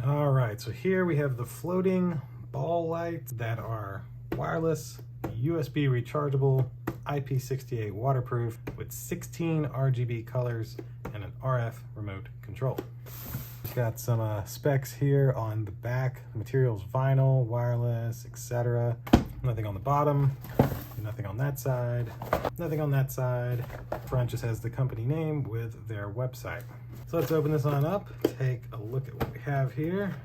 All right, so here we have the floating ball lights that are wireless, USB rechargeable, IP68 waterproof with 16 RGB colors and an RF remote control. We've got some specs here on the back. The material's vinyl, wireless, etc. Nothing on the bottom, nothing on that side, nothing on that side. Front just has the company name with their website. So let's open this on up, take a look at what we have here.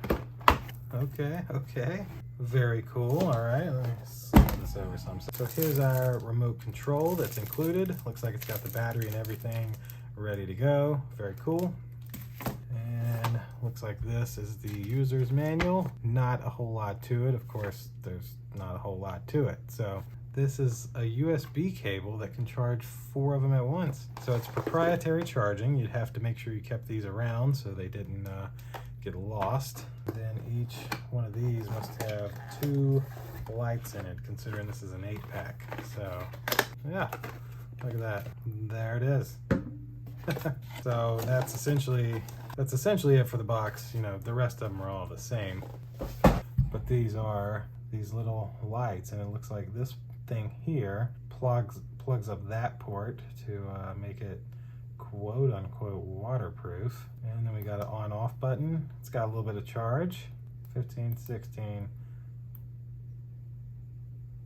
Okay. Very cool. All right, let me slide this over some. So here's our remote control that's included. Looks like it's got the battery and everything ready to go. Very cool. And looks like this is the user's manual. Not a whole lot to it. Of course, there's not a whole lot to it. So this is a USB cable that can charge 4 of them at once. So it's proprietary charging. You'd have to make sure you kept these around so they didn't get lost. Then each one of these must have 2 lights in it, considering this is an 8-pack. So yeah, look at that. There it is. So that's essentially it for the box. You know, the rest of them are all the same. But these are these little lights, and it looks like this thing here plugs up that port to make it quote unquote waterproof. And then we got an on off button. It's got a little bit of charge, 15, 16.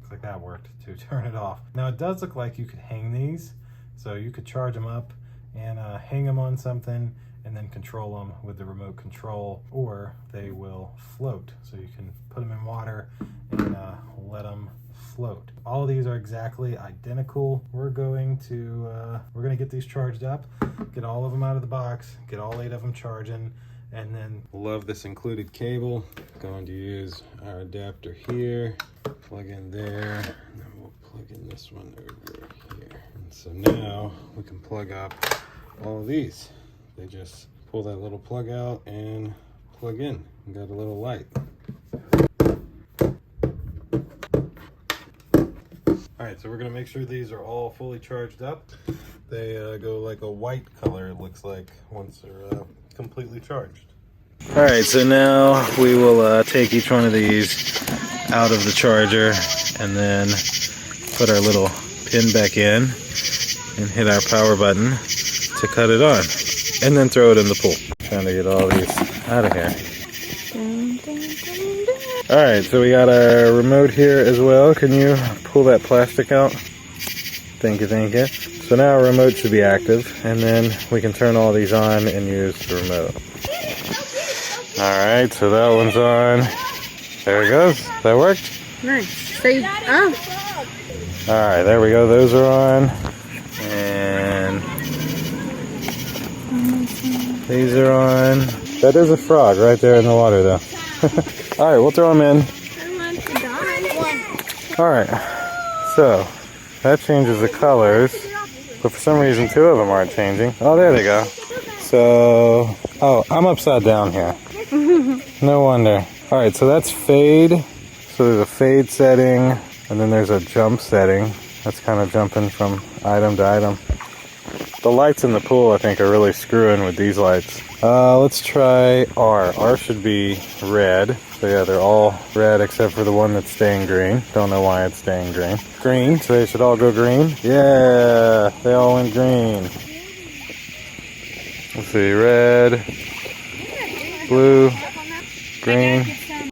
Looks like that worked to turn it off. Now it does look like you could hang these, so you could charge them up and hang them on something and then control them with the remote control, or they will float. So you can put them in water and let them float. All of these are exactly identical. We're going to get these charged up, get all of them out of the box, get all 8 of them charging, and then love this included cable. Going to use our adapter here, plug in there, and then we'll plug in this one over here. And so now we can plug up all of these. They just pull that little plug out and plug in. You got a little light. All right, so we're gonna make sure these are all fully charged up. They go like a white color, it looks like, once they're completely charged. All right, so now we will take each one of these out of the charger and then put our little pin back in and hit our power button to cut it on, and then throw it in the pool. Trying to get all these out of here. All right, so we got our remote here as well. Can you pull that plastic out? Thank you. So now our remote should be active, and then we can turn all these on and use the remote. All right, so that one's on. There it goes. That worked? Nice. Say, oh. All right, there we go. Those are on. And these are on. That is a frog right there in the water, though. All right, we'll throw them in. All right, so that changes the colors, but for some reason 2 of them aren't changing. Oh, there they go. So, oh, I'm upside down here. No wonder. All right, so that's fade. So there's a fade setting, and then there's a jump setting. That's kind of jumping from item to item. The lights in the pool, I think, are really screwing with these lights. Let's try R. R should be red. So yeah, they're all red except for the one that's staying green. Don't know why it's staying green. Green, so they should all go green. Yeah, they all went green. Let's see, red, blue, green.